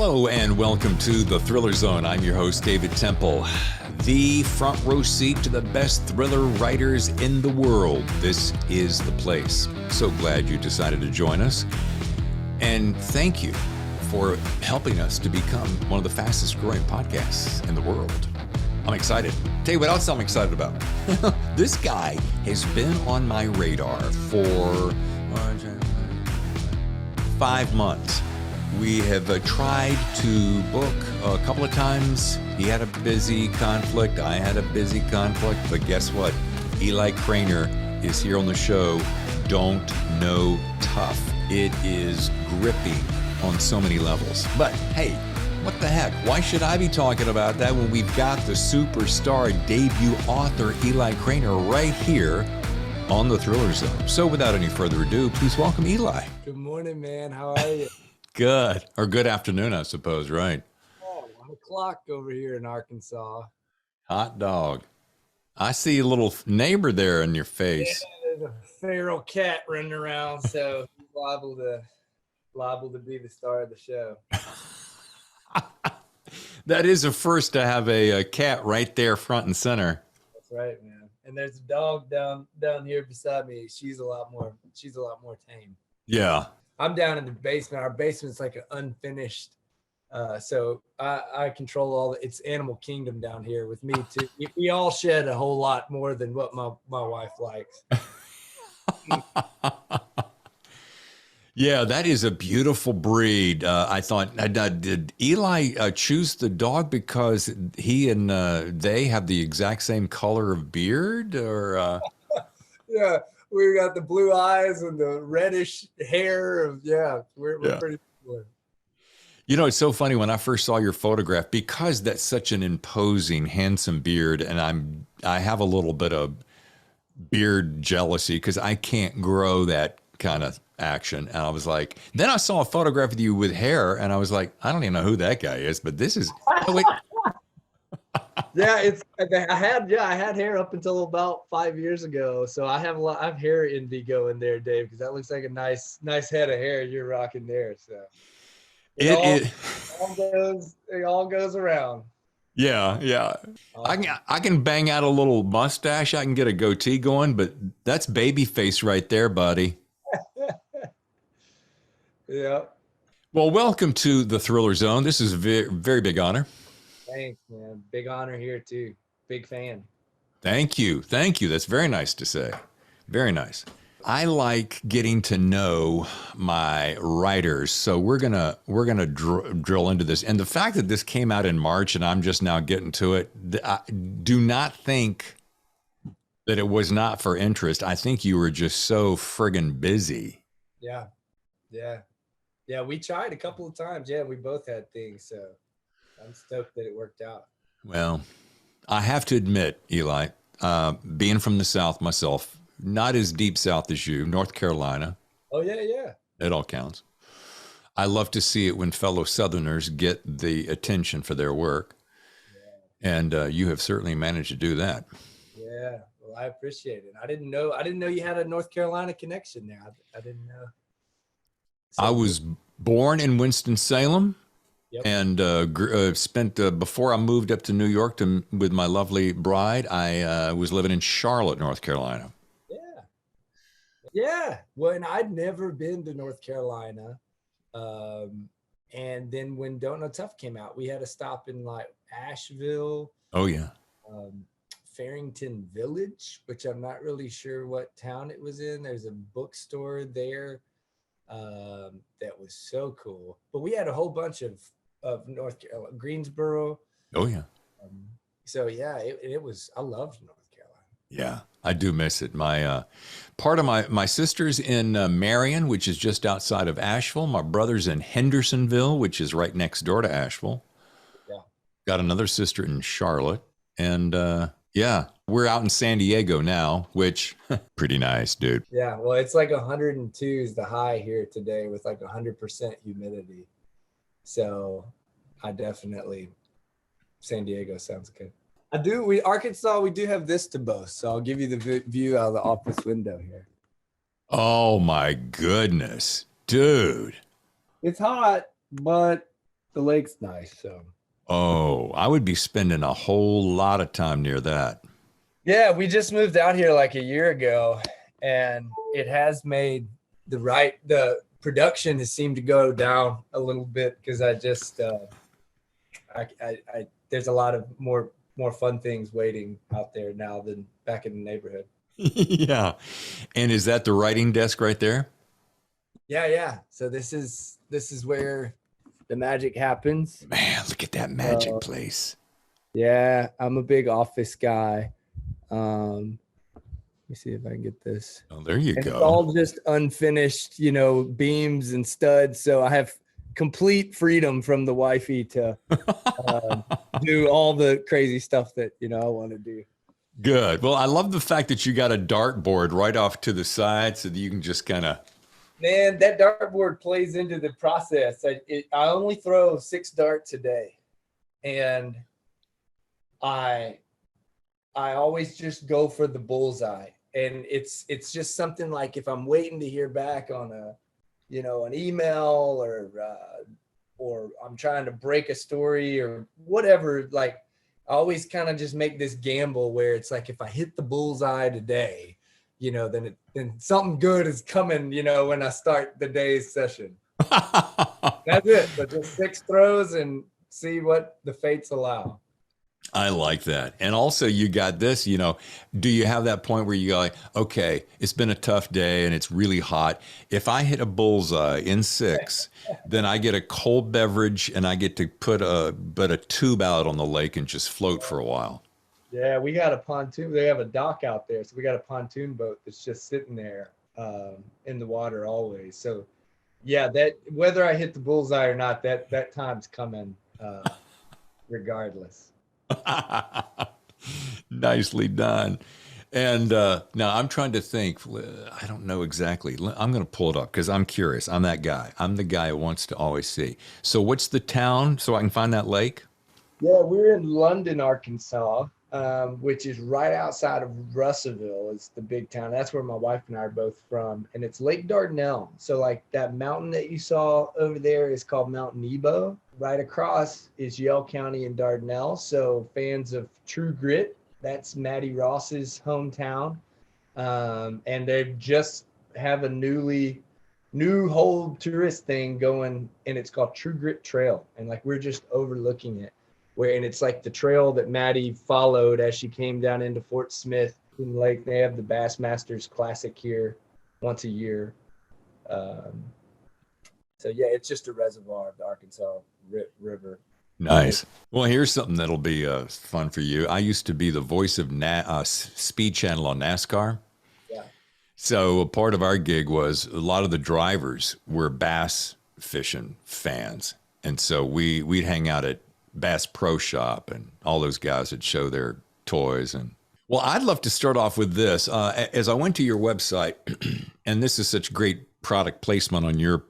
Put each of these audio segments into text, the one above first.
Hello and welcome to the Thriller Zone. I'm your host, David Temple. The front row seat to the best thriller writers in the world. This is the place. So glad you decided to join us. And thank you for helping us to become one of the fastest growing podcasts in the world. I'm excited. Tell you what else I'm excited about. This guy has been on my radar for 5 months. We have tried to book a couple of times. He had a busy conflict. I had a busy conflict. But guess what? Eli Cranor is here on the show. Don't Know Tough. It is gripping on so many levels. But hey, what the heck? Why should I be talking about that when we've got the superstar debut author Eli Cranor right here on the Thriller Zone? So without any further ado, please welcome Eli. Good morning, man. How are you? Good. Or good afternoon, I suppose, right? Oh, 1 o'clock over here in Arkansas. Hot dog. I see a little neighbor there in your face. Yeah, there's a feral cat running around, so he's liable to be the star of the show. That is a first to have a cat right there front and center. That's right, man. And there's a dog down here beside me. She's a lot more tame. Yeah. I'm down in the basement. Our basement's like an unfinished. So I control it's animal kingdom down here with me too. We all shed a whole lot more than what my wife likes. Yeah, that is a beautiful breed. I thought, did Eli choose the dog because he and they have the exact same color of beard, or? Yeah. We got the blue eyes and the reddish hair. We're pretty similar. You know, it's so funny when I first saw your photograph, because that's such an imposing, handsome beard, and I have a little bit of beard jealousy because I can't grow that kind of action. And I was like, then I saw a photograph of you with hair, and I was like, I don't even know who that guy is, but this is. Oh, wait. Yeah, I had hair up until about 5 years ago, so I have hair envy going there, Dave, because that looks like a nice head of hair you're rocking there. So it all goes around. Yeah. I can bang out a little mustache. I can get a goatee going, but that's baby face right there, buddy. Yeah. Well, welcome to the Thriller Zone. This is a very, very big honor. Thanks, man. Big honor here too. Big fan. Thank you. That's very nice to say. Very nice. I like getting to know my writers, so we're gonna drill into this. And the fact that this came out in March and I'm just now getting to it, do not think that it was not for interest. I think you were just so friggin' busy. Yeah. We tried a couple of times. Yeah, we both had things, so I'm stoked that it worked out. Well, I have to admit, Eli, being from the South myself, not as deep South as you, North Carolina. Oh, yeah. It all counts. I love to see it when fellow Southerners get the attention for their work. Yeah. And you have certainly managed to do that. Yeah, well, I appreciate it. I didn't know you had a North Carolina connection there. I didn't know. So, I was born in Winston-Salem. Yep. And spent before I moved up to New York with my lovely bride, I was living in Charlotte, North Carolina. Yeah. Well, and I'd never been to North Carolina. And then when Don't Know Tough came out, we had a stop in like Asheville. Oh, yeah. Farrington Village, which I'm not really sure what town it was in. There's a bookstore there that was so cool. But we had a whole bunch of North Carolina, Greensboro. Oh, yeah. So, yeah, it was, I loved North Carolina. Yeah, I do miss it. My part of my sister's in Marion, which is just outside of Asheville. My brother's in Hendersonville, which is right next door to Asheville. Yeah. Got another sister in Charlotte. And yeah, we're out in San Diego now, which pretty nice, dude. Yeah, well, it's like 102 is the high here today with like 100% humidity. So I definitely, San Diego sounds good. Arkansas, we do have this to boast. So I'll give you the view out of the office window here. Oh my goodness, dude. It's hot, but the lake's nice. So Oh, I would be spending a whole lot of time near that. yeah, we just moved out here like a year ago, and it has made the production has seemed to go down a little bit because I just there's a lot of more fun things waiting out there now than back in the neighborhood. Yeah. And is that the writing desk right there? Yeah, yeah. So this is where the magic happens. Man, look at that magic place. Yeah, I'm a big office guy. Let me see if I can get this. Oh, there you And it's go. all just unfinished, beams and studs. So I have complete freedom from the wifey to do all the crazy stuff that I want to do. Good. Well, I love the fact that you got a dartboard right off to the side so that you can just kind of. Man, that dartboard plays into the process. I only throw 6 darts a day, and I always just go for the bullseye. And it's just something like if I'm waiting to hear back on an email or I'm trying to break a story or whatever, like I always kind of just make this gamble where it's like, if I hit the bullseye today, then something good is coming, when I start the day's session. That's it. So just 6 throws and see what the fates allow. I like that. And also you got this, do you have that point where you go like, okay, it's been a tough day and it's really hot. If I hit a bullseye in 6, then I get a cold beverage and I get to put a tube out on the lake and just float for a while. Yeah, we got a pontoon. They have a dock out there. So we got a pontoon boat that's just sitting there in the water always. So yeah, that whether I hit the bullseye or not, that time's coming regardless. Nicely done. And now I'm trying to think. I don't know exactly. I'm going to pull it up because I'm curious. I'm that guy. I'm the guy who wants to always see. So what's the town so I can find that lake? Yeah, we're in London, Arkansas, which is right outside of Russellville. It's the big town. That's where my wife and I are both from. And it's Lake Dardanelle. So like that mountain that you saw over there is called Mount Nebo. Right across is Yell County and Dardanelle. So fans of True Grit, that's Maddie Ross's hometown. And they just have a new whole tourist thing going, and it's called True Grit Trail. And like we're just overlooking it. And it's like the trail that Maddie followed as she came down into Fort Smith in the lake. They have the Bassmasters Classic here once a year. So yeah, it's just a reservoir of the Arkansas River. Nice. Well, here's something that'll be fun for you. I used to be the voice of Speed Channel on NASCAR. Yeah. So a part of our gig was a lot of the drivers were bass fishing fans. And so we'd hang out at Bass Pro Shop and all those guys would show their toys. And well, I'd love to start off with this. As I went to your website, and this is such great product placement on your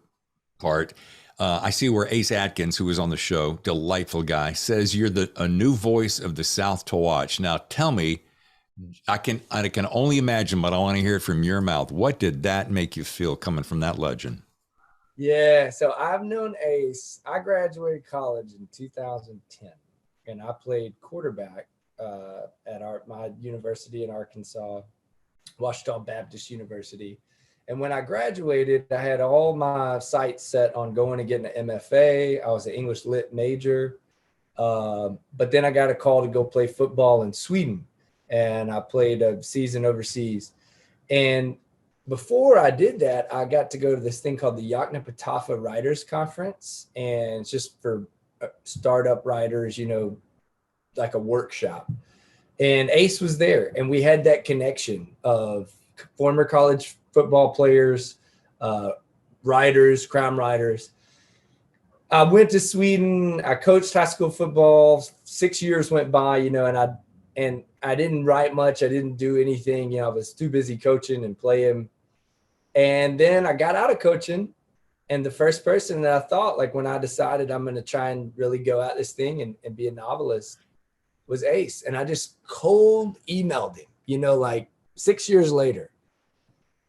part, I see where Ace Atkins, who was on the show, delightful guy, says you're a new voice of the South to watch. Now tell me, I can only imagine, but I want to hear it from your mouth. What did that make you feel coming from that legend? Yeah, so I've known Ace. I graduated college in 2010, and I played quarterback at my university in Arkansas, Washita Baptist University. And when I graduated, I had all my sights set on going and getting an MFA. I was an English Lit major. But then I got a call to go play football in Sweden, and I played a season overseas. And before I did that, I got to go to this thing called the Yoknapatawpha Writers Conference, and it's just for startup writers, like a workshop. And Ace was there, and we had that connection of former college football players, writers, crime writers. I went to Sweden. I coached high school football. 6 years went by, and I didn't write much. I didn't do anything. I was too busy coaching and playing. And then I got out of coaching. And the first person that I thought, like when I decided I'm going to try and really go at this thing and be a novelist, was Ace. And I just cold emailed him, like 6 years later.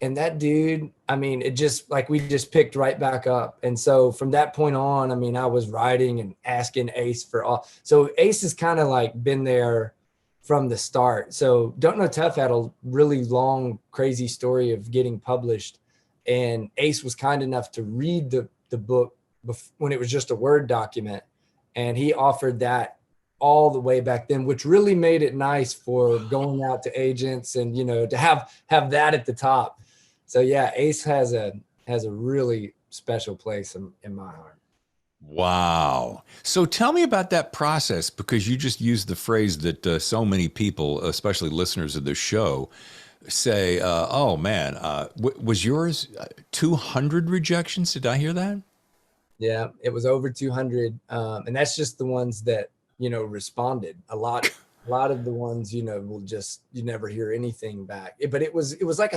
And that dude, I mean, it just like we just picked right back up. And so from that point on, I mean, I was writing and asking Ace for all. So Ace has kind of like been there from the start. So Don't Know Tough had a really long, crazy story of getting published. And Ace was kind enough to read the book when it was just a Word document. And he offered that all the way back then, which really made it nice for going out to agents and, you know, to have that at the top. So yeah, Ace has a really special place in my heart. Wow. So tell me about that process, because you just used the phrase that so many people, especially listeners of the show, say, oh man, was yours 200 rejections? Did I hear that? Yeah, it was over 200. And that's just the ones that, you know, responded. A lot of the ones, you know, will just, you never hear anything back. But it was like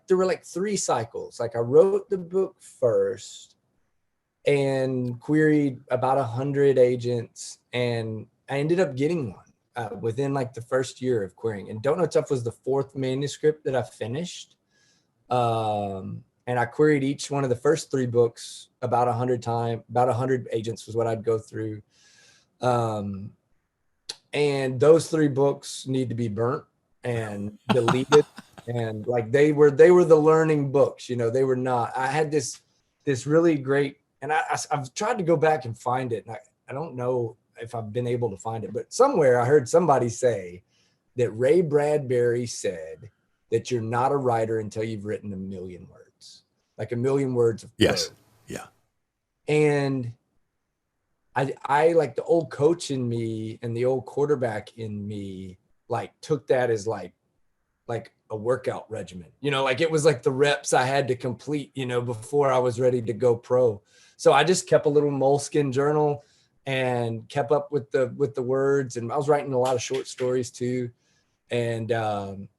there were like 3 cycles. Like I wrote the book first and queried about 100 agents, and I ended up getting one within like the first year of querying. And Don't Know Tough was the 4th manuscript that I finished. And I queried each one of the first 3 books about 100 times. About 100 agents was what I'd go through. And those 3 books need to be burnt and deleted. And like they were the learning books, you know. They were not. I had this really great, and I've tried to go back and find it, and I don't know if I've been able to find it, but somewhere I heard somebody say that Ray Bradbury said that you're not a writer until you've written 1 million words, like 1 million words of Yes. prose. Yeah. And I like the old coach in me and the old quarterback in me, like took that as like a workout regimen, you know, like it was like the reps I had to complete, you know, before I was ready to go pro. So I just kept a little moleskin journal and kept up with the words. And I was writing a lot of short stories too. And Don't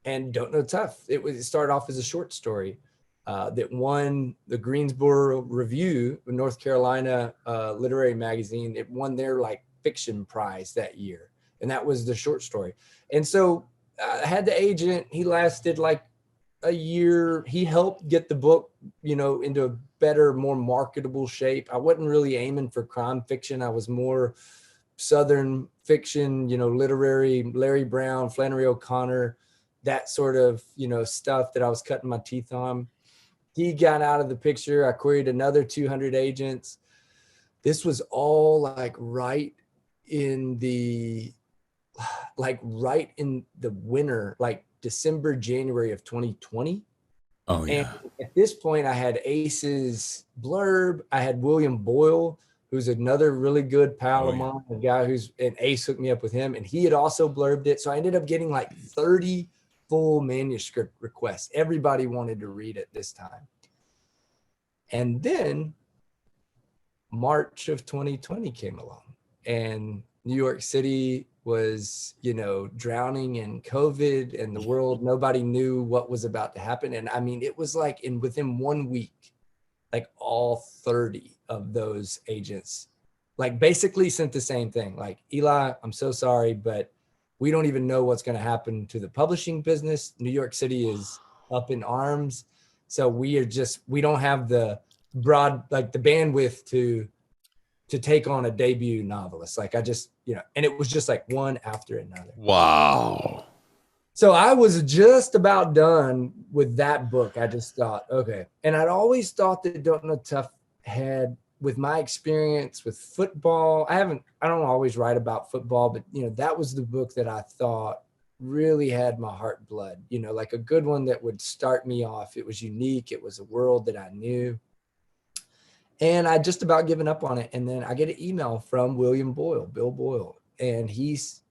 Know Tough, it started off as a short story that won the Greensboro Review, North Carolina literary magazine. It won their like fiction prize that year. And that was the short story. And so I had the agent. He lasted like a year. He helped get the book, you know, into a better, more marketable shape. I wasn't really aiming for crime fiction. I was more Southern fiction, you know, literary, Larry Brown, Flannery O'Connor, that sort of, you know, stuff that I was cutting my teeth on. He got out of the picture. I queried another 200 agents. This was all like right in the winter, like December, January of 2020. Oh yeah. And at this point I had Ace's blurb. I had William Boyle, who's another really good pal of mine, a guy and Ace hooked me up with him, and he had also blurbed it. So I ended up getting like 30 full manuscript requests. Everybody wanted to read it this time. And then March of 2020 came along, and New York City was, you know, drowning in COVID, and the world, nobody knew what was about to happen. And I mean, it was like within 1 week, like all 30 of those agents, like basically sent the same thing. Like, Eli, I'm so sorry, but we don't even know what's going to happen to the publishing business. New York City is up in arms. So we don't have the the bandwidth to take on a debut novelist. Like you know, and it was just like one after another. Wow. So I was just about done with that book. I just thought, okay. And I'd always thought that Don't Know Tough had, with my experience with football, I don't always write about football, but you know, that was the book that I thought really had my heart blood, you know, like a good one that would start me off. It was unique. It was a world that I knew. And I just about given up on it. And then I get an email from Bill Boyle, and he's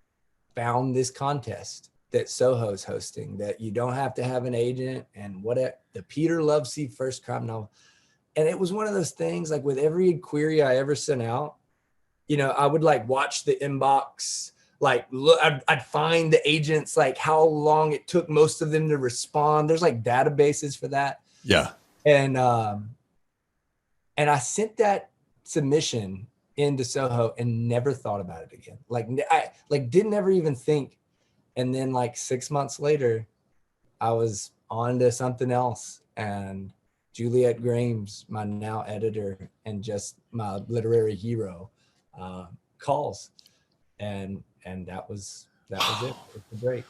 found this contest that Soho's hosting, that you don't have to have an agent, and the Peter Lovesey first crime novel. And it was one of those things, like with every query I ever sent out, you know, I would like watch the inbox, like look, I'd find the agents, like how long it took most of them to respond. There's like databases for that. Yeah. And I sent that submission into Soho and never thought about it again. Like I didn't ever even think. And then like 6 months later, I was on to something else. And Juliet Grames, my now editor and just my literary hero, calls, and that was it. It's a break.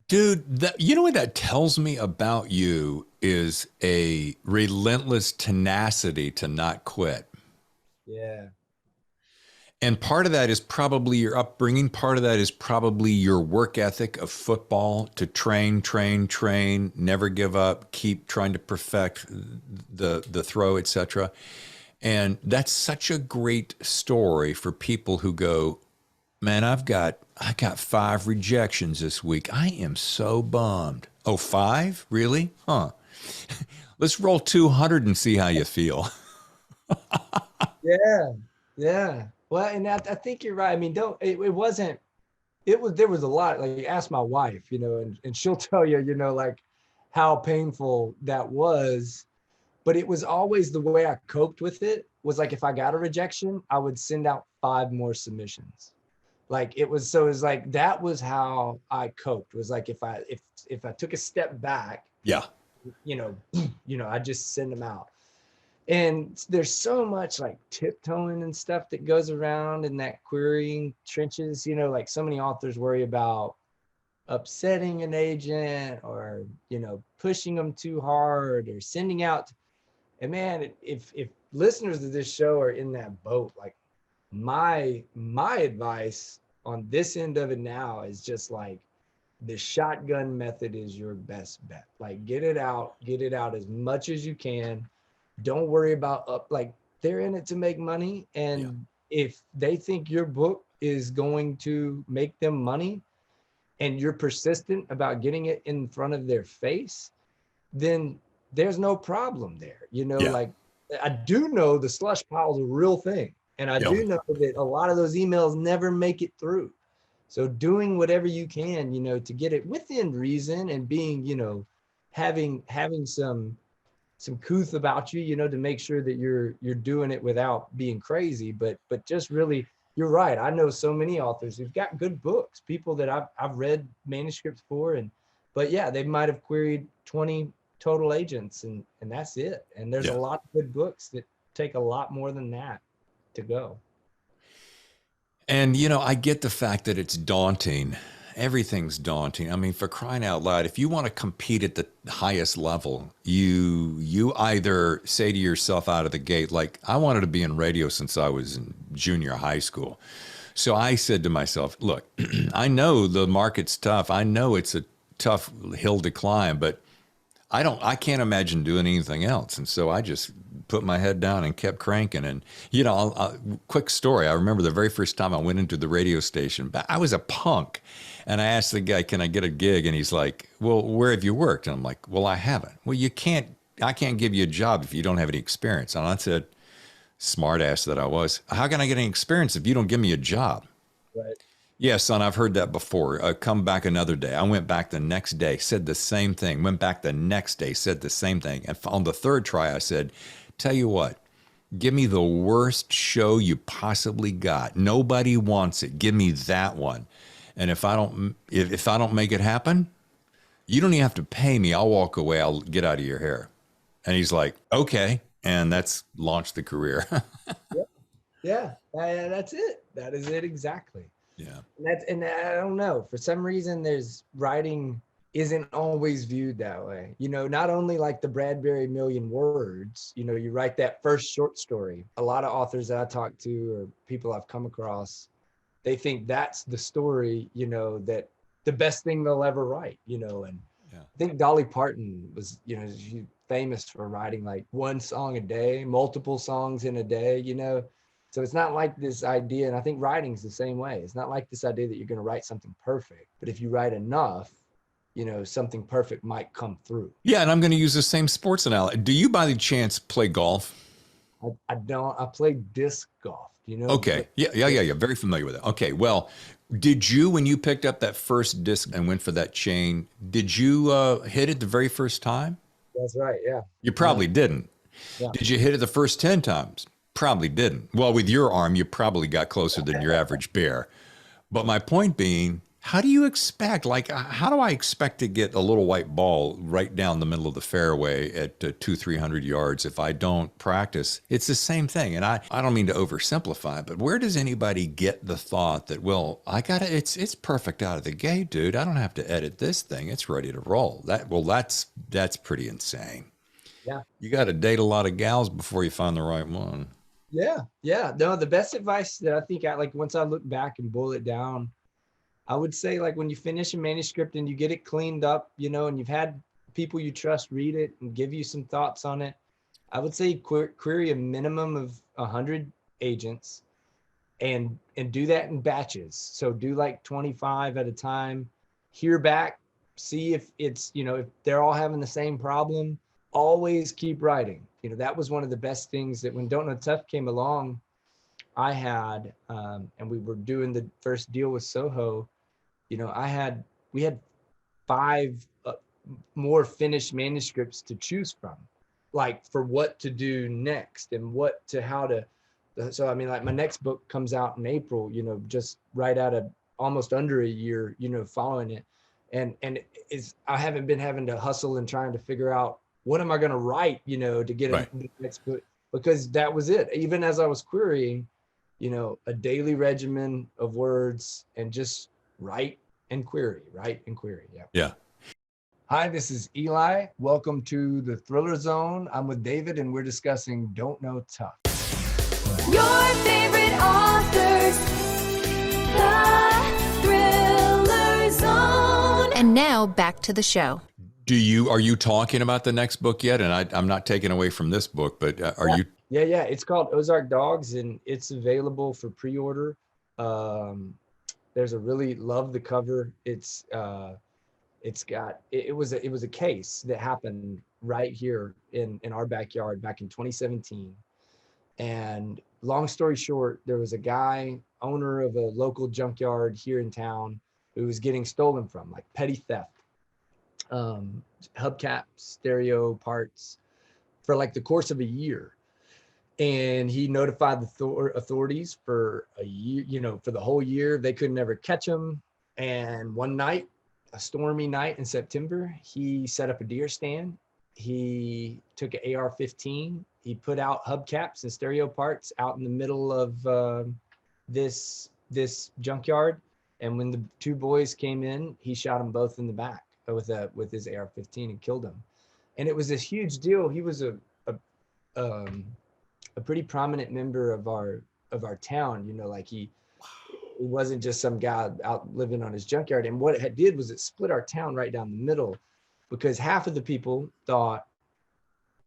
Dude, you know what that tells me about you is a relentless tenacity to not quit. Yeah. And part of that is probably your upbringing. Part of that is probably your work ethic of football, to train, never give up, keep trying to perfect the throw, etc. And that's such a great story for people who go, man, I got 5 rejections this week. I am so bummed. Oh, 5? Really? Huh. Let's roll 200 and see how you feel. Yeah. Yeah. Well, and I think you're right. I mean, there was a lot, like, ask my wife, and she'll tell you, like, how painful that was. But it was always the way I coped with it was like, if I got a rejection, I would send out 5 more submissions. Like it was like, that was how I coped, was like, if I took a step back, yeah, I just send them out. And there's so much like tiptoeing and stuff that goes around in that querying trenches, like so many authors worry about upsetting an agent or, pushing them too hard or sending out. And man, if listeners of this show are in that boat, like my advice on this end of it now is just like, the shotgun method is your best bet. Like, get it out as much as you can. Don't worry about like, they're in it to make money. And if they think your book is going to make them money and you're persistent about getting it in front of their face, then there's no problem there. Like, I do know the slush pile is a real thing. And I do know that a lot of those emails never make it through. So doing whatever you can, to get it within reason and being, having some couth about you, to make sure that you're doing it without being crazy, but just really, you're right. I know so many authors who've got good books, people that I've read manuscripts for, but yeah, they might have queried 20 total agents and that's it. And there's a lot of good books that take a lot more than that to go. And, I get the fact that it's daunting. Everything's daunting. I mean, for crying out loud, if you want to compete at the highest level, you either say to yourself out of the gate, like, I wanted to be in radio since I was in junior high school. So I said to myself, look, I know the market's tough. I know it's a tough hill to climb, but I can't imagine doing anything else. And so I just put my head down and kept cranking. And, quick story. I remember the very first time I went into the radio station, but I was a punk. And I asked the guy, can I get a gig? And he's like, well, where have you worked? And I'm like, well, I haven't. Well, I can't give you a job if you don't have any experience. And I said, smart ass that I was, how can I get any experience if you don't give me a job? Right. Yeah, son, I've heard that before. Come back another day. I went back the next day, said the same thing. Went back the next day, said the same thing. And on the third try, I said, tell you what, give me the worst show you possibly got. Nobody wants it. Give me that one. And if I don't make it happen, you don't even have to pay me. I'll walk away. I'll get out of your hair. And he's like, okay. And that's launched the career. Yeah, that's it. That is it exactly. Yeah. And I don't know, for some reason there's writing isn't always viewed that way. Not only like the Bradbury million words, you write that first short story. A lot of authors that I talk to or people I've come across, they think that's the story, that the best thing they'll ever write, and I think Dolly Parton was, she's famous for writing like one song a day, multiple songs in a day, So it's not like this idea, and I think writing's the same way. It's not like this idea that you're going to write something perfect, but if you write enough, something perfect might come through. Yeah, and I'm going to use the same sports analogy. Do you by the chance play golf? I don't. I play disc golf. Okay. Yeah. Very familiar with it. Okay. Well, did you, when you picked up that first disc and went for that chain, did you hit it the very first time? That's right. Yeah. You probably didn't. Yeah. Did you hit it the first 10 times? Probably didn't. Well, with your arm, you probably got closer than your average bear. But my point being, How do you expect, like, how do I expect to get a little white ball right down the middle of the fairway at 300 yards if I don't practice? It's the same thing. And I don't mean to oversimplify, but where does anybody get the thought that, well, it's perfect out of the gate, dude. I don't have to edit this thing. It's ready to roll. That's pretty insane. Yeah. You got to date a lot of gals before you find the right one. Yeah. Yeah. No, the best advice that I think once I look back and boil it down, I would say, like, when you finish a manuscript and you get it cleaned up, and you've had people you trust read it and give you some thoughts on it, I would say query a minimum of 100 agents and do that in batches. So do like 25 at a time, hear back, see if it's, if they're all having the same problem. Always keep writing. That was one of the best things that when Don't Know Tough came along, I had, and we were doing the first deal with Soho, we had 5 more finished manuscripts to choose from, like, for what to do next and so I mean, like, my next book comes out in April, just right out of almost under a year, following it. And I haven't been having to hustle and trying to figure out what am I going to write, to get the next book, because that was it. Even as I was querying, a daily regimen of words and just write and query. Yeah. Yeah. Hi, this is Eli. Welcome to the Thriller Zone. I'm with David and we're discussing Don't Know Tough. Your favorite authors, the Thriller Zone. And now back to the show. Are you talking about the next book yet? And I'm not taking away from this book, but are you? Yeah. It's called Ozark Dogs and it's available for pre-order. There's a really love the cover. It was a case that happened right here in our backyard back in 2017. And long story short, there was a guy, owner of a local junkyard here in town, who was getting stolen from, like petty theft, hubcaps, stereo parts, for like the course of a year. And he notified the authorities for a year, for the whole year. They could never catch him. And one night, a stormy night in September, he set up a deer stand. He took an AR-15. He put out hubcaps and stereo parts out in the middle of this junkyard. And when the 2 boys came in, he shot them both in the back with his AR-15 and killed them. And it was this huge deal. He was a pretty prominent member of our town. Like he wasn't just some guy out living on his junkyard. And what it did was it split our town right down the middle, because half of the people thought,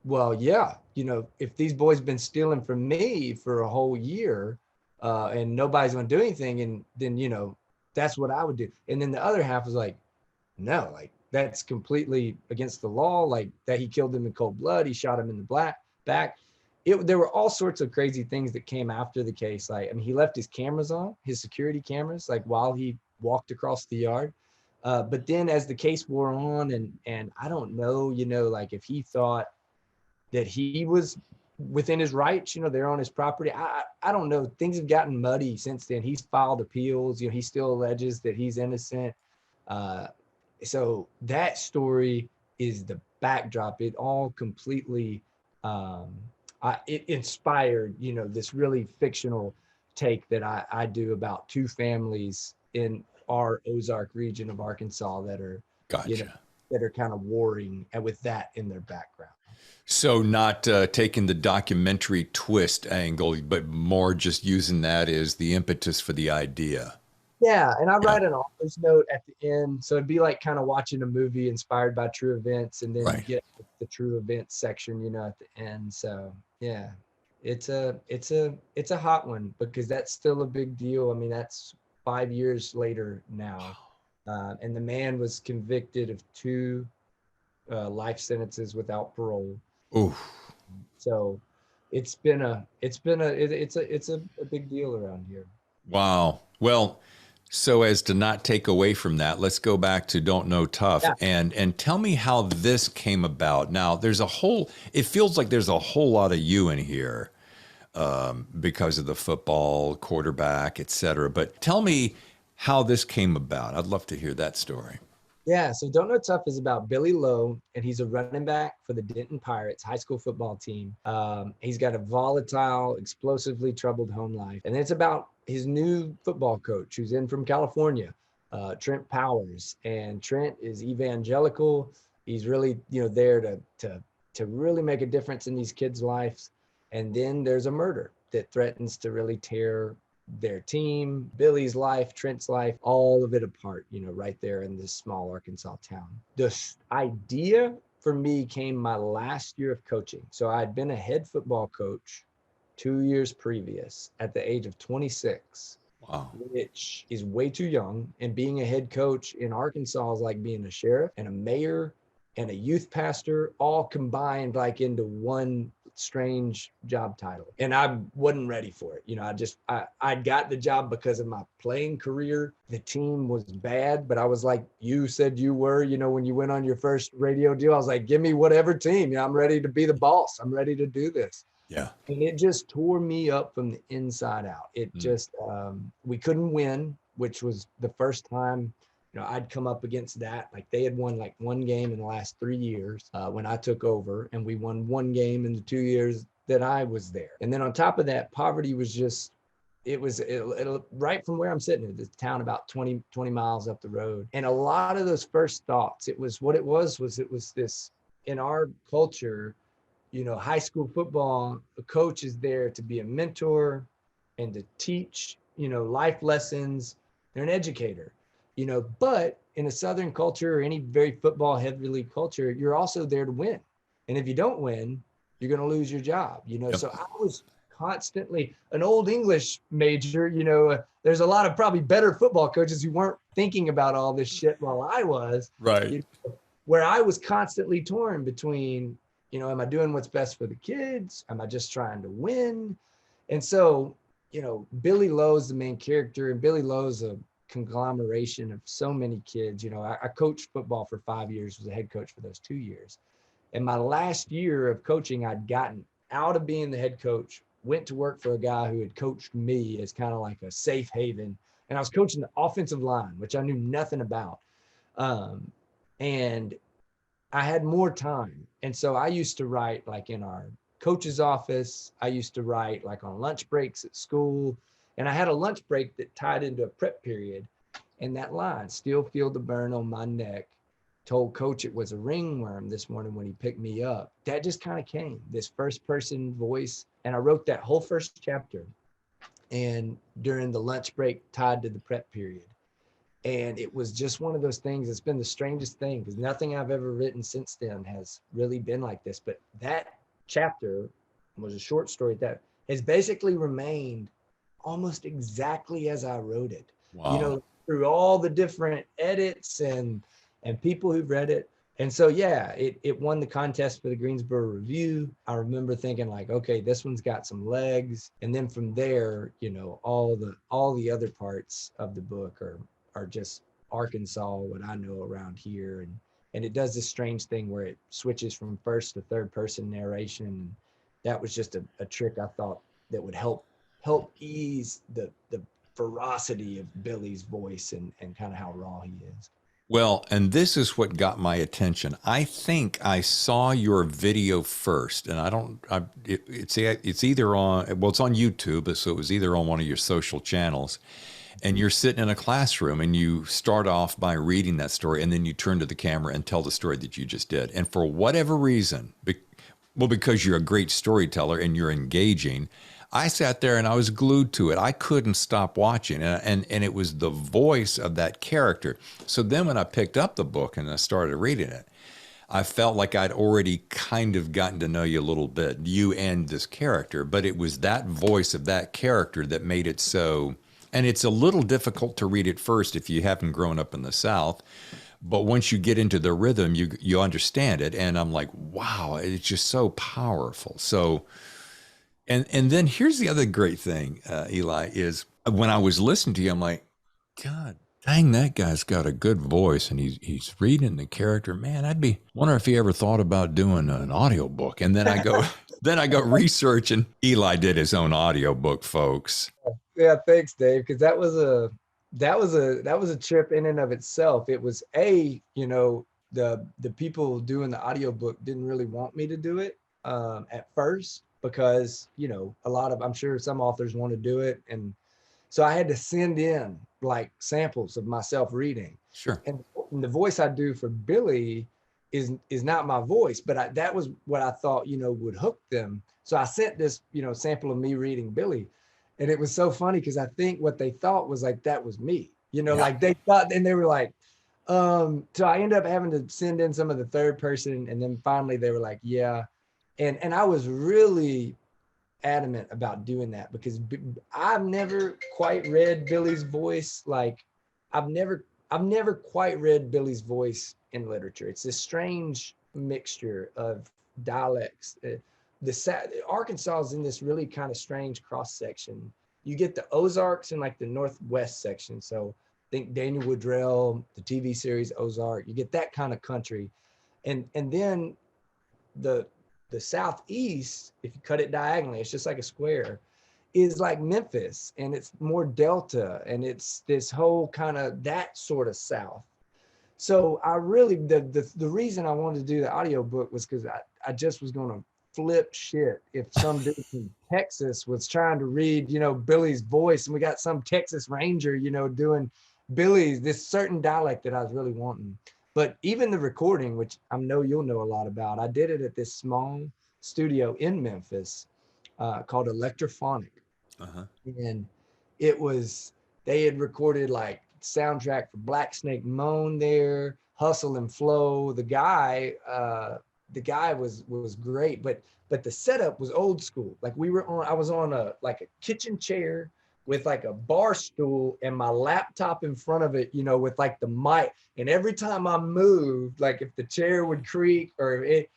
well, yeah, if these boys been stealing from me for a whole year and nobody's going to do anything, and then, that's what I would do. And then the other half was like, no, like, that's completely against the law. Like, that he killed them in cold blood. He shot him in the back. There were all sorts of crazy things that came after the case. Like, I mean, he left his cameras on, his security cameras, like, while he walked across the yard. But then as the case wore on, and I don't know, like, if he thought that he was within his rights, they're on his property. I don't know. Things have gotten muddy since then. He's filed appeals. He still alleges that he's innocent. So that story is the backdrop. It all completely, it inspired, this really fictional take that I do about 2 families in our Ozark region of Arkansas that are, Gotcha. That are kind of warring and with that in their background. So not taking the documentary twist angle, but more just using that as the impetus for the idea. Yeah, and I write an author's note at the end, so it'd be like kind of watching a movie inspired by true events, and then you get the true events section, at the end. So yeah, it's a hot one because that's still a big deal. I mean, that's 5 years later now, and the man was convicted of 2 life sentences without parole. Ooh. So it's a big deal around here. Wow. Well, so as to not take away from that, let's go back to Don't Know Tough and tell me how this came about. Now, it feels like there's a whole lot of you in here because of the football, quarterback, et cetera. But tell me how this came about. I'd love to hear that story. Yeah, so Don't Know Tough is about Billy Lowe, and he's a running back for the Denton Pirates high school football team. He's got a volatile, explosively troubled home life. And it's about his new football coach who's in from California, Trent Powers. And Trent is evangelical. He's really, there to really make a difference in these kids' lives. And then there's a murder that threatens to really tear their team, Billy's life, Trent's life, all of it apart, right there in this small Arkansas town. The idea for me came my last year of coaching. So I'd been a head football coach 2 years previous at the age of 26. Wow. Which is way too young. And being a head coach in Arkansas is like being a sheriff and a mayor and a youth pastor all combined like into one strange job title. And I wasn't ready for it. I got the job because of my playing career. The team was bad, but I was like, you said you were, when you went on your first radio deal, I was like, give me whatever team. I'm ready to be the boss. I'm ready to do this. Yeah. And it just tore me up from the inside out. It just, we couldn't win, which was the first time I'd come up against that. Like they had won like one game in the last 3 years when I took over, and we won one game in the 2 years that I was there. And then on top of that, poverty was just, it right from where I'm sitting at this town about 20 miles up the road. And a lot of those first thoughts, it was this, in our culture, high school football, a coach is there to be a mentor and to teach, life lessons. They're an educator. But in a Southern culture or any very football heavily culture, you're also there to win. And if you don't win, you're going to lose your job, Yep. So I was constantly an old English major, there's a lot of probably better football coaches who weren't thinking about all this shit while I was. Right. Where I was constantly torn between, am I doing what's best for the kids? Am I just trying to win? And so, Billy Lowe's the main character, and Billy Lowe's a conglomeration of so many kids. I coached football for 5 years, was a head coach for those 2 years. And my last year of coaching, I'd gotten out of being the head coach, went to work for a guy who had coached me as kind of like a safe haven. And I was coaching the offensive line, which I knew nothing about. And I had more time. And so I used to write like in our coach's office. I used to write like on lunch breaks at school. And I had a lunch break that tied into a prep period. And that line, still feel the burn on my neck, told coach it was a ringworm this morning when he picked me up. That just kind of came, this first person voice. And I wrote that whole first chapter and during the lunch break tied to the prep period. And it was just one of those things. It's been the strangest thing because nothing I've ever written since then has really been like this. But that chapter was a short story that has basically remained almost exactly as I wrote it. Wow. Through all the different edits and people who've read it. And so, yeah, it won the contest for the Greensboro Review. I remember thinking like, okay, this one's got some legs. And then from there, all the other parts of the book are just Arkansas, what I know around here. And it does this strange thing where it switches from first to third person narration. And that was just a trick I thought that would help ease the ferocity of Billy's voice and kind of how raw he is. Well, and this is what got my attention. I think I saw your video first, and it's either on, well, it's on YouTube, so it was either on one of your social channels, and you're sitting in a classroom and you start off by reading that story, and then you turn to the camera and tell the story that you just did. And for whatever reason, because you're a great storyteller and you're engaging, I sat there and I was glued to it. I couldn't stop watching, and it was the voice of that character. So then when I picked up the book and I started reading it, I felt like I'd already kind of gotten to know you a little bit, you and this character, but it was that voice of that character that made it so, and it's a little difficult to read at first if you haven't grown up in the South, but once you get into the rhythm, you understand it, and I'm like, wow, it's just so powerful. So, and then here's the other great thing, Eli, is when I was listening to you, I'm like, God dang, that guy's got a good voice, and he's reading the character. Man, wonder if he ever thought about doing an audiobook. And then I go research, and Eli did his own audiobook, folks. Yeah, thanks, Dave, because that was that was a trip in and of itself. It was the people doing the audiobook didn't really want me to do it at first, because I'm sure some authors want to do it, and so I had to send in like samples of myself reading. Sure. And the voice I do for Billy is not my voice, but that was what I thought would hook them. So I sent this sample of me reading Billy, and it was so funny because I think what they thought was like that was me. Like they thought, and they were like, so I ended up having to send in some of the third person, and then finally they were like, yeah. And I was really adamant about doing that because I've never quite read Billy's voice. Like I've never quite read Billy's voice in literature. It's this strange mixture of dialects. Arkansas is in this really kind of strange cross section. You get the Ozarks in like the Northwest section. So think Daniel Woodrell, the TV series Ozark, you get that kind of country. And then the Southeast, if you cut it diagonally, it's just like a square, is like Memphis, and it's more Delta, and it's this whole kind of that sort of South. So I really, the reason I wanted to do the audiobook was because I just was going to flip shit if some dude from Texas was trying to read, Billy's voice, and we got some Texas Ranger, doing Billy's, this certain dialect that I was really wanting. But even the recording, which I know you'll know a lot about, I did it at this small studio in Memphis called Electrophonic. Uh-huh. And they had recorded like soundtrack for Black Snake Moan there, Hustle and Flow. The guy was great, but the setup was old school. Like I was on a kitchen chair with like a bar stool and my laptop in front of it, with like the mic. And every time I moved, like if the chair would creak or it,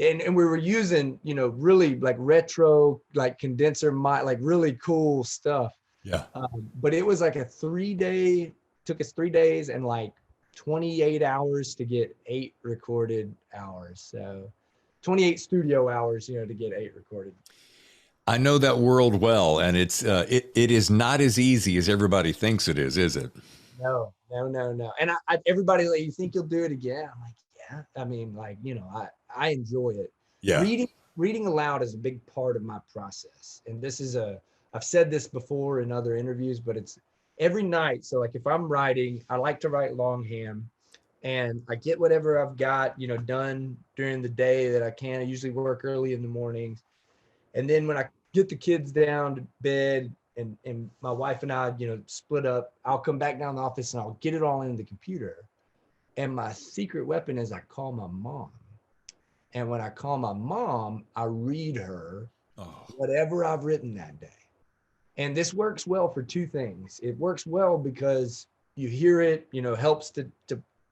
and we were using, really like retro, like condenser mic, like really cool stuff. Yeah. But it was like took us 3 days and like 28 hours to get 8 recorded hours. So 28 studio hours, to get 8 recorded. I know that world well, and it is not as easy as everybody thinks it is it? No. And everybody like, you think you'll do it again? I'm like, yeah. I mean, like, I enjoy it. Yeah. Reading aloud is a big part of my process. And I've said this before in other interviews, but it's every night. So like if I'm writing, I like to write longhand, and I get whatever I've got, done during the day that I can. I usually work early in the mornings. And then when I get the kids down to bed and my wife and I, split up, I'll come back down to the office and I'll get it all in the computer. And my secret weapon is I call my mom. And when I call my mom, I read her whatever I've written that day. And this works well for 2 things. It works well because you hear it, helps to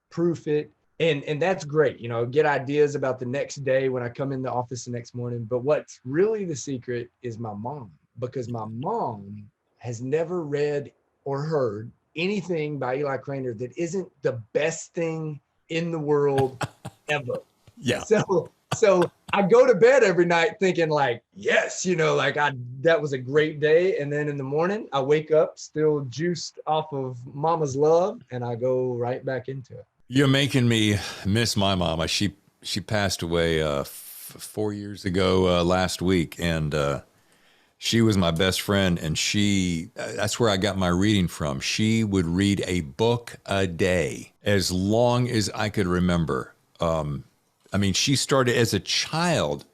proof it. And that's great, get ideas about the next day when I come in the office the next morning. But what's really the secret is my mom, because my mom has never read or heard anything by Eli Cranor that isn't the best thing in the world ever. Yeah. So I go to bed every night thinking like, yes, that was a great day. And then in the morning I wake up still juiced off of mama's love, and I go right back into it. You're making me miss my mama. She passed away 4 years ago last week, and she was my best friend, and that's where I got my reading from. She would read a book a day as long as I could remember. She started as a child.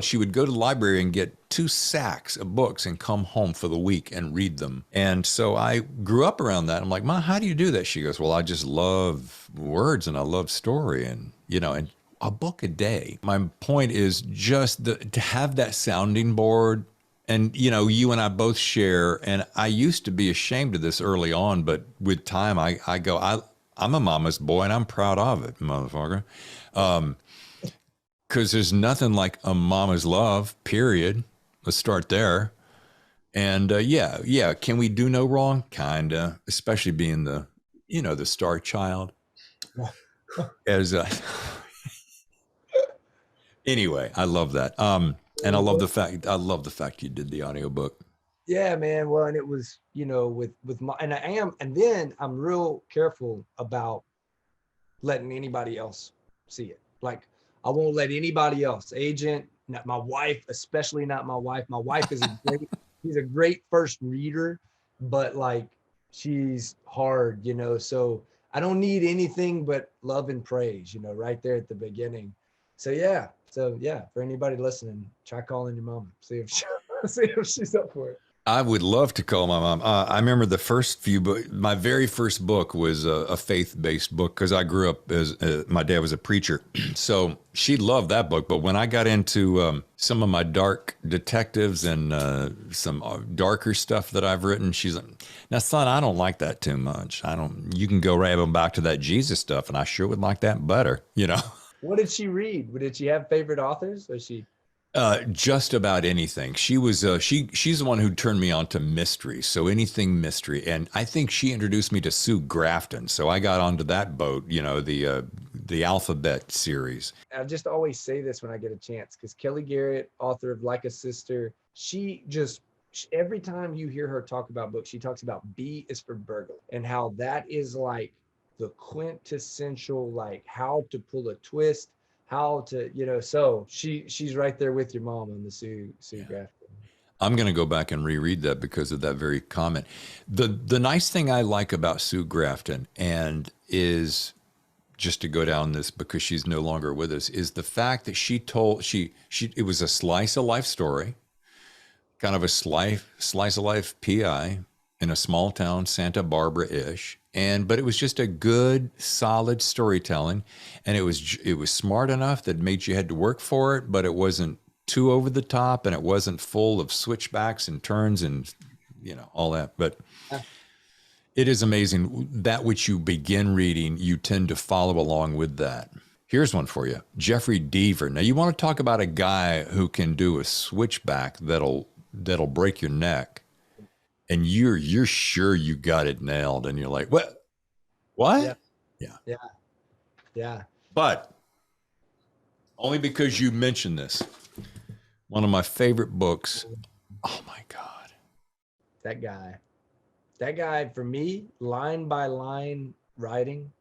She would go to the library and get 2 sacks of books and come home for the week and read them. And so I grew up around that. I'm like, Ma, how do you do that? She goes, well, I just love words and I love story, and a book a day. My point is just to have that sounding board. And, you and I both share, and I used to be ashamed of this early on, but with time I go, I'm a mama's boy and I'm proud of it, motherfucker. Because there's nothing like a mama's love, period. Let's start there. And yeah. Can we do no wrong? Kinda, especially being the star child. Anyway, I love that. And I love the fact you did the audiobook. Yeah, man. Well, and it was, with my, and then I'm real careful about letting anybody else see it. Like, I won't let anybody else, agent, not my wife, especially not my wife. My wife is she's a great first reader, but like she's hard, so I don't need anything but love and praise, right there at the beginning. So yeah, for anybody listening, try calling your mom, see if see if she's up for it. I would love to call my mom. I remember the first few books. My very first book was a faith-based book because I grew up as my dad was a preacher, so she loved that book. But when I got into some of my dark detectives and some darker stuff that I've written, she's like, "Now, son, I don't like that too much. I don't. You can go right back to that Jesus stuff, and I sure would like that better." What did she read? Did she have favorite authors, or she? Just about anything. She was she's the one who turned me on to mystery. So anything mystery, and I think she introduced me to Sue Grafton. So I got onto that boat. The Alphabet series. I just always say this when I get a chance, because Kelly Garrett, author of Like a Sister, every time you hear her talk about books, she talks about B is for burglar, and how that is like the quintessential, like how to pull a twist, how to, so she's right there with your mom on the Sue Grafton. I'm going to go back and reread that because of that very comment. The nice thing I like about Sue Grafton, and is just to go down this because she's no longer with us, is the fact that it was a slice of life story, kind of a slice of life PI in a small town, Santa Barbara-ish. But it was just a good, solid storytelling, and it was smart enough that made you had to work for it, but it wasn't too over the top, and it wasn't full of switchbacks and turns and all that. But it is amazing that which you begin reading, you tend to follow along with that. Here's one for you, Jeffrey Deaver. Now you want to talk about a guy who can do a switchback that'll break your neck. And you're sure you got it nailed, and you're like, what? Yeah. But only because you mentioned this, one of my favorite books. Oh my God, that guy for me, line by line writing,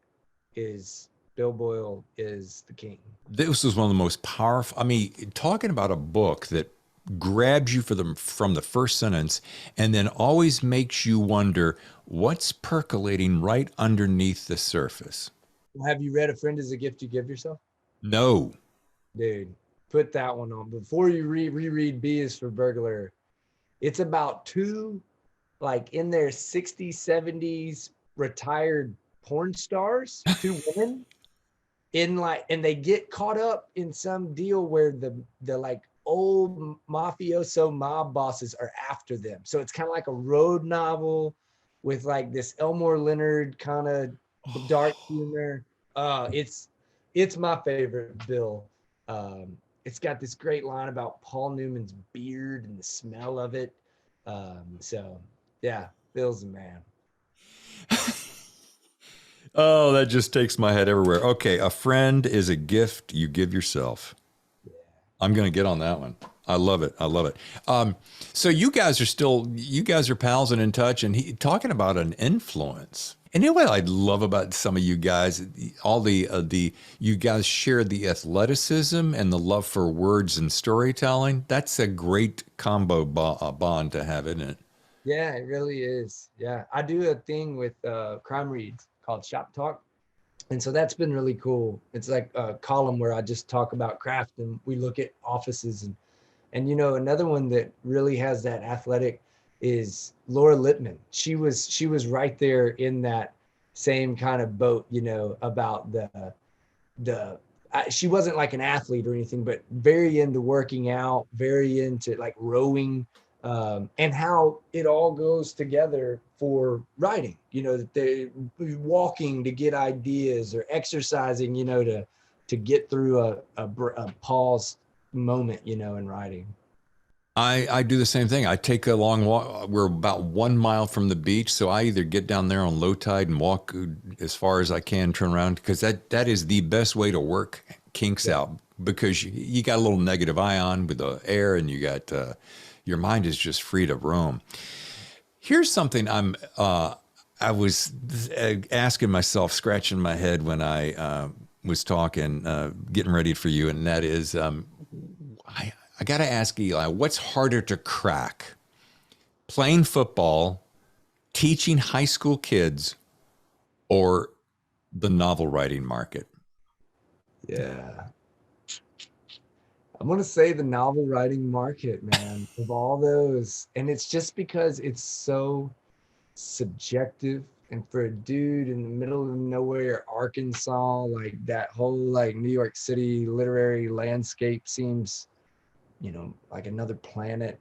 is Bill Boyle is the king. This was one of the most powerful. I mean, talking about a book that grabs you from the first sentence and then always makes you wonder what's percolating right underneath the surface. Have you read A Friend is a Gift You Give Yourself? No. Dude, put that one on before you reread B is for Burglar. It's about two, like in their 60s, 70s retired porn stars, two women, and they get caught up in some deal where the like old mafioso mob bosses are after them. So it's kind of like a road novel with like this Elmore Leonard kind of dark humor. It's my favorite, Bill. It's got this great line about Paul Newman's beard and the smell of it. So yeah, Bill's the man. Oh, that just takes my head everywhere. Okay, A Friend is a Gift You Give Yourself. I'm going to get on that one. I love it. So you guys are pals and in touch, and talking about an influence. And you know what I love about some of you guys, you guys share the athleticism and the love for words and storytelling. That's a great combo bond to have, isn't it? Yeah, it really is. Yeah, I do a thing with Crime Reads called Shop Talk. And so that's been really cool. It's like a column where I just talk about craft, and we look at offices and another one that really has that athletic is Laura Lippman. She was right there in that same kind of boat, about she wasn't like an athlete or anything, but very into working out, very into like rowing, and how it all goes together for writing, that they're walking to get ideas or exercising, to get through a pause moment, in writing. I do the same thing. I take a long walk. We're about 1 mile from the beach, so I either get down there on low tide and walk as far as I can, turn around, because that is the best way to work kinks out, because you got a little negative ion with the air, and you got your mind is just free to roam. Here's something I was asking myself, scratching my head when I was talking, getting ready for you, and that is, I got to ask Eli, what's harder to crack? Playing football, teaching high school kids, or the novel writing market? Yeah. I'm going to say the novel writing market, man, of all those. And it's just because it's so subjective. And for a dude in the middle of nowhere, Arkansas, like that whole like New York City literary landscape seems, like another planet.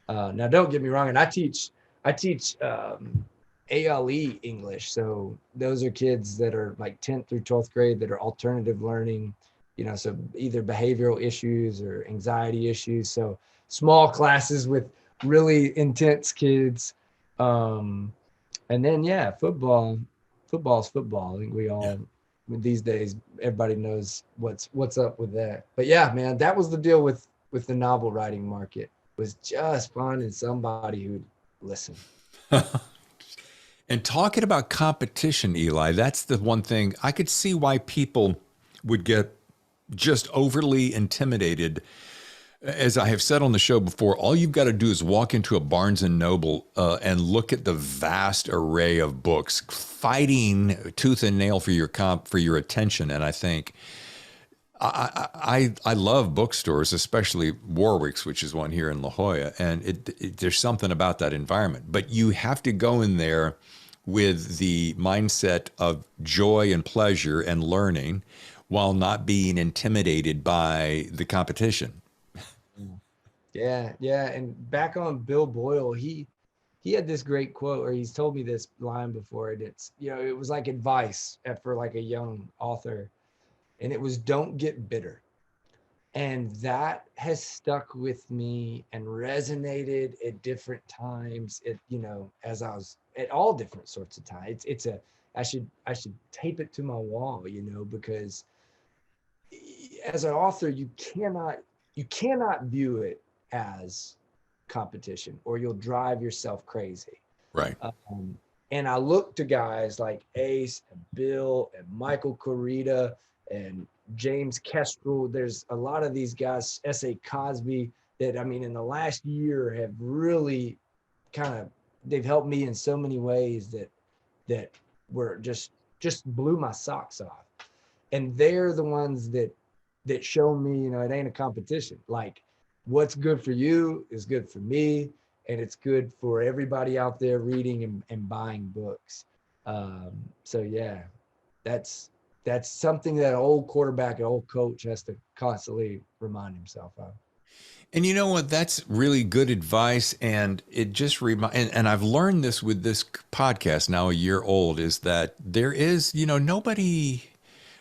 Now, don't get me wrong. And I teach ALE English. So those are kids that are like 10th through 12th grade that are alternative learning, so either behavioral issues or anxiety issues. So small classes with really intense kids. And then, yeah, football's football. I think we all, these days, everybody knows what's up with that. But yeah, man, that was the deal with the novel writing market, was just finding somebody who'd listen. And talking about competition, Eli, that's the one thing I could see why people would get just overly intimidated. As I have said on the show before, all you've got to do is walk into a Barnes and Noble and look at the vast array of books fighting tooth and nail for your attention. And I think I love bookstores, especially Warwick's, which is one here in La Jolla, and there's something about that environment. But you have to go in there with the mindset of joy and pleasure and learning, while not being intimidated by the competition. Yeah. And back on Bill Boyle, he had this great quote, or he's told me this line before, and it's, it was like advice for like a young author. And it was, don't get bitter. And that has stuck with me and resonated at different times. As I was at all different sorts of times. I should tape it to my wall, because as an author, you cannot view it as competition, or you'll drive yourself crazy. Right. And I look to guys like Ace and Bill and Michael Corita and James Kestrel. There's a lot of these guys, S.A. Cosby, that, in the last year have really they've helped me in so many ways that were just blew my socks off. And they're the ones that show me, it ain't a competition. Like, what's good for you is good for me, and it's good for everybody out there reading and buying books. So yeah, that's something that an old quarterback, an old coach has to constantly remind himself of. And you know what? That's really good advice. And it just and I've learned this with this podcast, now a year old, is that there is, nobody.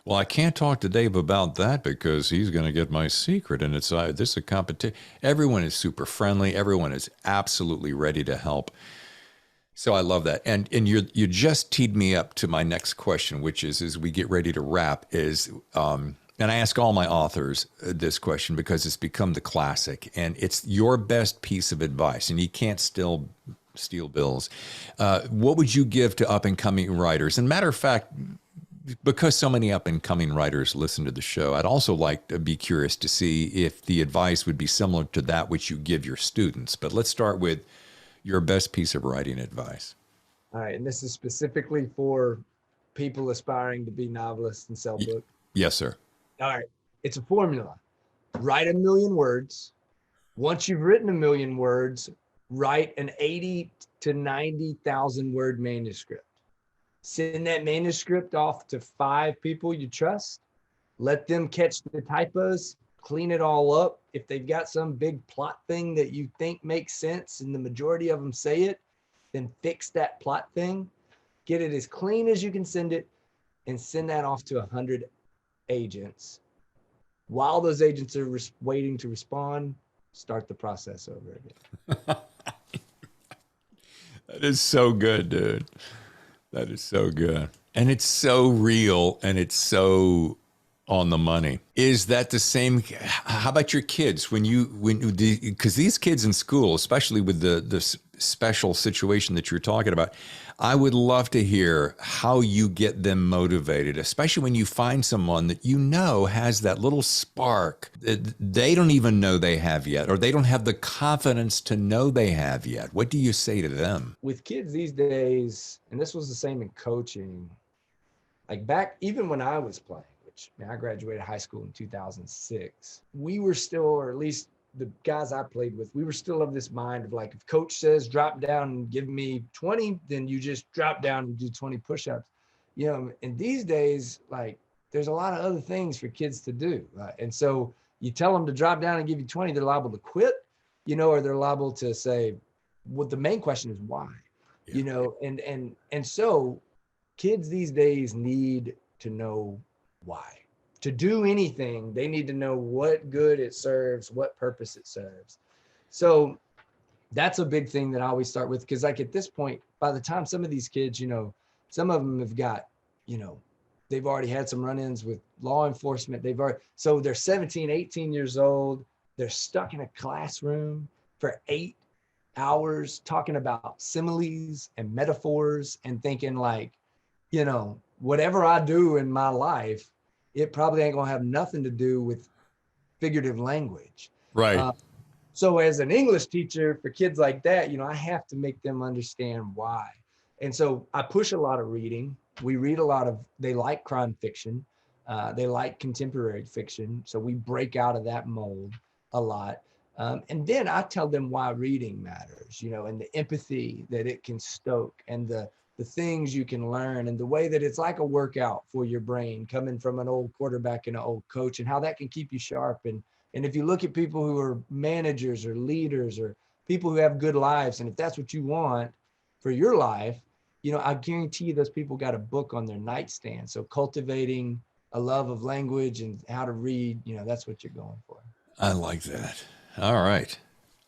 Well, I can't talk to Dave about that because he's going to get my secret, and it's this is a competition. Everyone is super friendly. Everyone is absolutely ready to help. So I love that. And you just teed me up to my next question, which is, as we get ready to wrap, and I ask all my authors this question because it's become the classic, and it's your best piece of advice, and you can't steal Bill's. What would you give to up-and-coming writers? And matter of fact, because so many up-and-coming writers listen to the show, I'd also like to be curious to see if the advice would be similar to that which you give your students. But let's start with your best piece of writing advice. All right, and this is specifically for people aspiring to be novelists and sell books. Yes, sir. All right, it's a formula. Write 1 million words. Once you've written 1 million words, write an 80 to 90,000 word manuscript. Send that manuscript off to 5 people you trust. Let them catch the typos, clean it all up. If they've got some big plot thing that you think makes sense and the majority of them say it, then fix that plot thing. Get it as clean as you can send it, and send that off to 100 agents. While those agents are waiting to respond, start the process over again. That is so good, dude. That is so good. And it's so real, and it's so On the money. Is that the same? How about your kids? Because these kids in school, especially with the special situation that you're talking about, I would love to hear how you get them motivated, especially when you find someone that you know has that little spark that they don't even know they have yet, or they don't have the confidence to know they have yet. What do you say to them? With kids these days, and this was the same in coaching, like back even when I was playing, which I graduated high school in 2006, we were still, or at least the guys I played with, we were still of this mind of like, if coach says drop down and give me 20, then you just drop down and do 20 push-ups, and these days, like, there's a lot of other things for kids to do, and so you tell them to drop down and give you 20, they're liable to quit, or they're liable to say, well, the main question is why. And so kids these days need to know why. To do anything, they need to know what good it serves, what purpose it serves. So that's a big thing that I always start with, because like at this point, by the time some of these kids, some of them have got, they've already had some run-ins with law enforcement. So they're 17, 18 years old. They're stuck in a classroom for 8 hours talking about similes and metaphors and thinking like, whatever I do in my life, it probably ain't gonna have nothing to do with figurative language. Right. So as an English teacher for kids like that, I have to make them understand why. And so I push a lot of reading. We read they like crime fiction. They like contemporary fiction. So we break out of that mold a lot. And then I tell them why reading matters, and the empathy that it can stoke, and the things you can learn, and the way that it's like a workout for your brain coming from an old quarterback and an old coach, and how that can keep you sharp. And if you look at people who are managers or leaders or people who have good lives, and if that's what you want for your life, I guarantee you those people got a book on their nightstand. So cultivating a love of language and how to read, that's what you're going for. I like that. All right.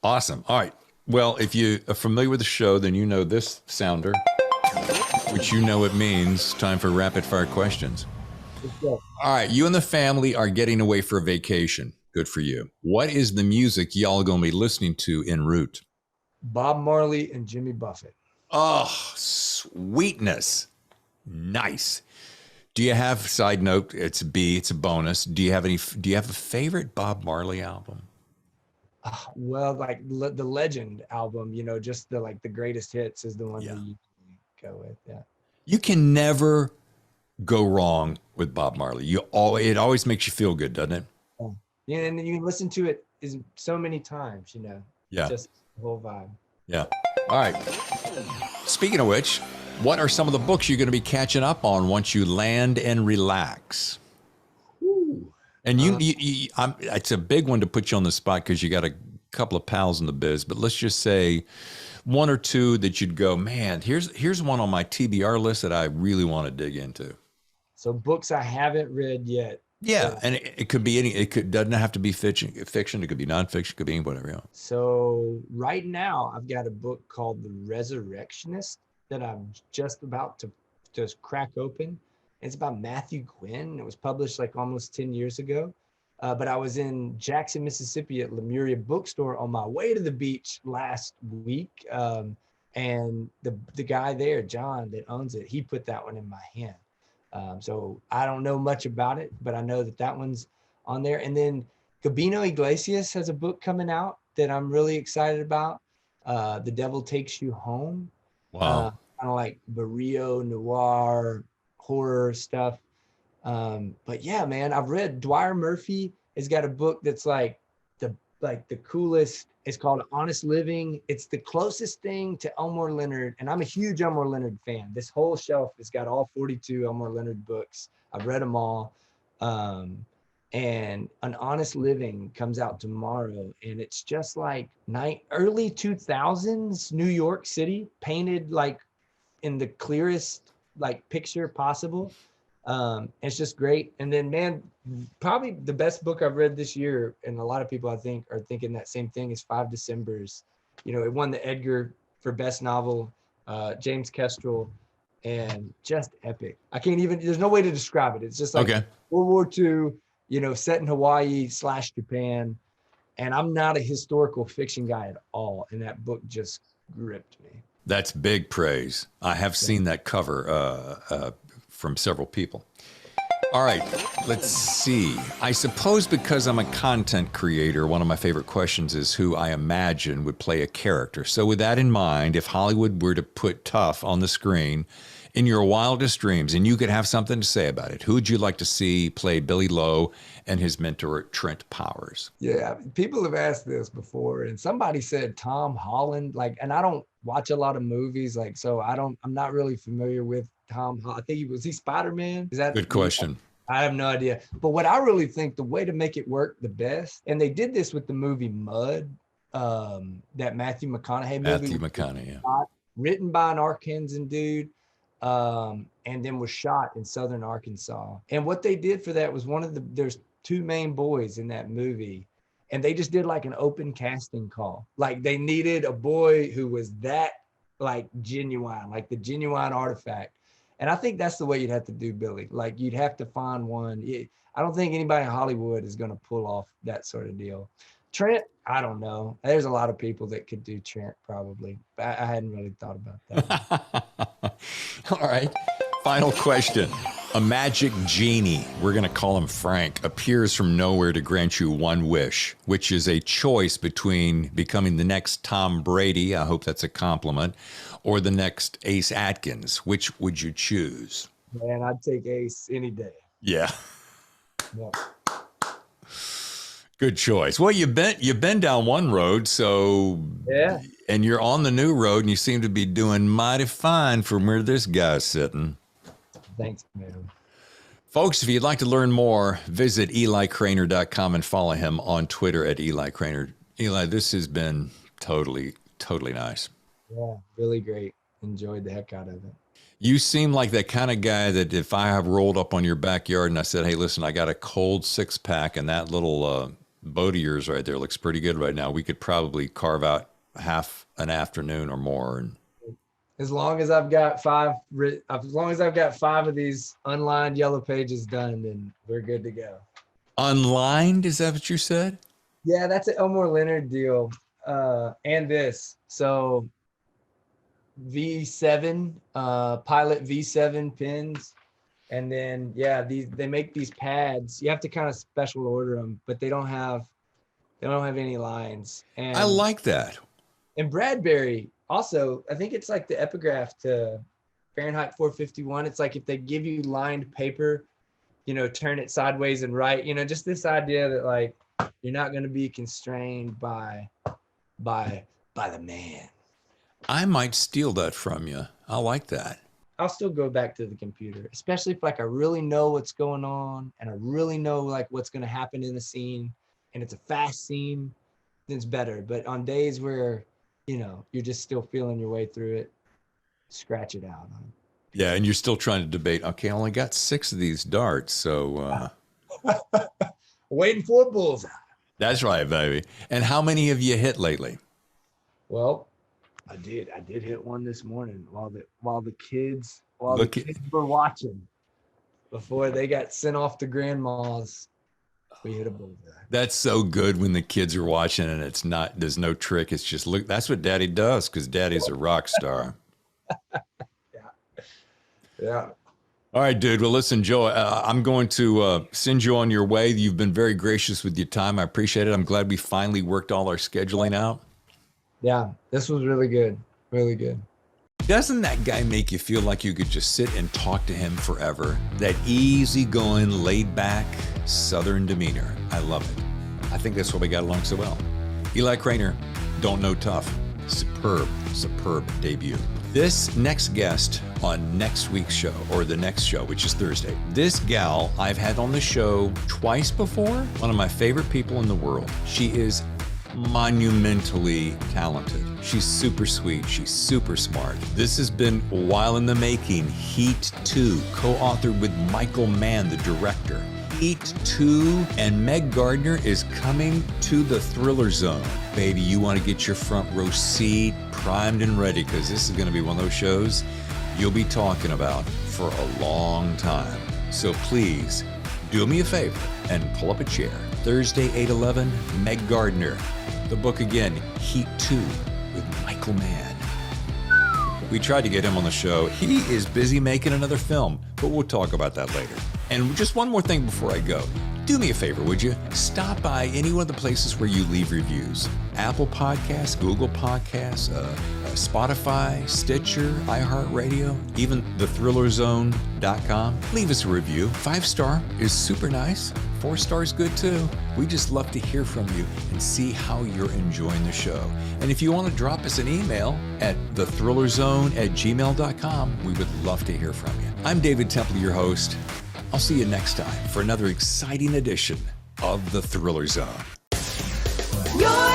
Awesome. All right. Well, if you are familiar with the show, then you know this sounder, which it means time for rapid fire questions. All right. You and the family are getting away for a vacation. Good for you. What is the music y'all going to be listening to en route? Bob Marley and Jimmy Buffett. Oh, sweetness. Nice. Do you have, side note, it's a bonus. Do you have a favorite Bob Marley album? Well, like the Legend album, just the greatest hits is the one that you go with. Yeah. You can never go wrong with Bob Marley. It always makes you feel good, doesn't it? Yeah, and you listen to it so many times, Yeah. Just the whole vibe. Yeah. All right. Speaking of which, what are some of the books you're going to be catching up on once you land and relax? Ooh. And it's a big one to put you on the spot because you got a couple of pals in the biz, but let's just say one or two that you'd go, man, here's one on my TBR list that I really want to dig into. So books I haven't read yet. Yeah, and it could be doesn't have to be fiction. It could be nonfiction, it could be whatever else. So right now I've got a book called The Resurrectionist that I'm just about to just crack open. It's about Matthew Gwynn. It was published like almost 10 years ago. But I was in Jackson, Mississippi at Lemuria Bookstore on my way to the beach last week. And the guy there, John, that owns it, he put that one in my hand. So I don't know much about it, but I know that one's on there. And then Gabino Iglesias has a book coming out that I'm really excited about. The Devil Takes You Home. Wow. Kind of like Barrio noir horror stuff. But yeah, man, I've read Dwyer Murphy has got a book that's like the coolest. It's called Honest Living. It's the closest thing to Elmore Leonard, and I'm a huge Elmore Leonard fan. This whole shelf has got all 42 Elmore Leonard books. I've read them all. And An Honest Living comes out tomorrow, and it's just like early 2000s New York City, painted like in the clearest like picture possible. It's just great. And then, man, probably the best book I've read this year, and a lot of people I think are thinking that same thing, is 5 Decembers. It won the Edgar for best novel, James Kestrel. and just epic. I can't even, there's no way to describe it. It's just like Okay. World War II, you know, set in Hawaii / Japan. And I'm not a historical fiction guy at all. And that book just gripped me. That's big praise. I have seen that cover from several people. All right, let's see. I suppose because I'm a content creator, one of my favorite questions is who I imagine would play a character. So with that in mind, if Hollywood were to put Tough on the screen in your wildest dreams and you could have something to say about it, who would you like to see play Billy Lowe and his mentor, Trent Powers? Yeah, people have asked this before, and somebody said Tom Holland, like, and I don't watch a lot of movies, like, so I'm not really familiar with Tom Holland. I think was he Spider-Man? Is that Good question? I have no idea. But what I really think the way to make it work the best, and they did this with the movie Mud, that Matthew McConaughey movie. Matthew McConaughey, yeah. Written by an Arkansan dude, and then was shot in southern Arkansas. And what they did for that was there's 2 main boys in that movie, and they just did like an open casting call. Like they needed a boy who was that like genuine, like the genuine artifact. And I think that's the way you'd have to do Billy. Like you'd have to find one. I don't think anybody in Hollywood is going to pull off that sort of deal. Trent, I don't know. There's a lot of people that could do Trent probably. But I hadn't really thought about that. All right. Final question. A magic genie, we're going to call him Frank, appears from nowhere to grant you one wish, which is a choice between becoming the next Tom Brady, I hope that's a compliment, or the next Ace Atkins. Which would you choose? Man, I'd take Ace any day. Yeah. Yeah. Good choice. Well, you've been down one road, so Yeah. and you're on the new road, and you seem to be doing mighty fine from where this guy's sitting. Thanks, man. Folks, if you'd like to learn more, visit EliCranor.com and follow him on Twitter at Eli Cranor. Eli, this has been totally nice. Yeah, really great. Enjoyed the heck out of it. You seem like that kind of guy that if I have rolled up on your backyard and I said, hey, listen, I got a cold 6-pack and that little boat of yours right there looks pretty good right now, we could probably carve out half an afternoon or more. And As long as I've got 5 of these unlined yellow pages done, then we're good to go. unlined, is that what you said? Yeah, that's an Elmore Leonard deal. And this. So V7, Pilot V7 pins. And then, yeah, they make these pads. You have to kind of special order them, but they don't have any lines. And I like that. And Bradbury also, I think it's like the epigraph to Fahrenheit 451. It's like if they give you lined paper, turn it sideways and right, just this idea that like you're not going to be constrained by the man. I might steal that from you. I like that. I'll still go back to the computer, especially if like I really know what's going on and I really know like what's going to happen in the scene and it's a fast scene, then it's better. But on days where, you're just still feeling your way through it, scratch it out. Yeah, and you're still trying to debate, okay, I only got 6 of these darts, so... Waiting for a bullseye. That's right, baby. And how many have you hit lately? Well, I did hit one this morning while the kids were watching before they got sent off to grandma's. We hit a bullseye. That's so good when the kids are watching and there's no trick. It's just, look, that's what daddy does because daddy's a rock star. Yeah. All right, dude. Well, listen, Joe, I'm going to send you on your way. You've been very gracious with your time. I appreciate it. I'm glad we finally worked all our scheduling out. Yeah, this was really good. Really good. Doesn't that guy make you feel like you could just sit and talk to him forever? That easygoing, laid-back, Southern demeanor. I love it. I think that's why we got along so well. Eli Cranor, Don't Know Tough. Superb debut. This next guest on next week's show, or the next show, which is Thursday. This gal I've had on the show twice before. One of my favorite people in the world. She is monumentally talented. She's super sweet. She's super smart. This has been a while in the making. Heat 2, co-authored with Michael Mann, the director. Heat 2, and Meg Gardner is coming to the Thriller Zone. Baby, you want to get your front row seat primed and ready because this is going to be one of those shows you'll be talking about for a long time. So please, do me a favor and pull up a chair. Thursday, 8/11, Meg Gardner. The book again, Heat 2 with Michael Mann. We tried to get him on the show. He is busy making another film, but we'll talk about that later. And just one more thing before I go. Do me a favor, would you? Stop by any one of the places where you leave reviews. Apple Podcasts, Google Podcasts, Spotify, Stitcher, iHeartRadio, even thethrillerzone.com. Leave us a review. 5-star is super nice. 4-star is good too. We just love to hear from you and see how you're enjoying the show. And if you want to drop us an email at thethrillerzone@gmail.com, we would love to hear from you. I'm David Temple, your host. I'll see you next time for another exciting edition of The Thriller Zone. Your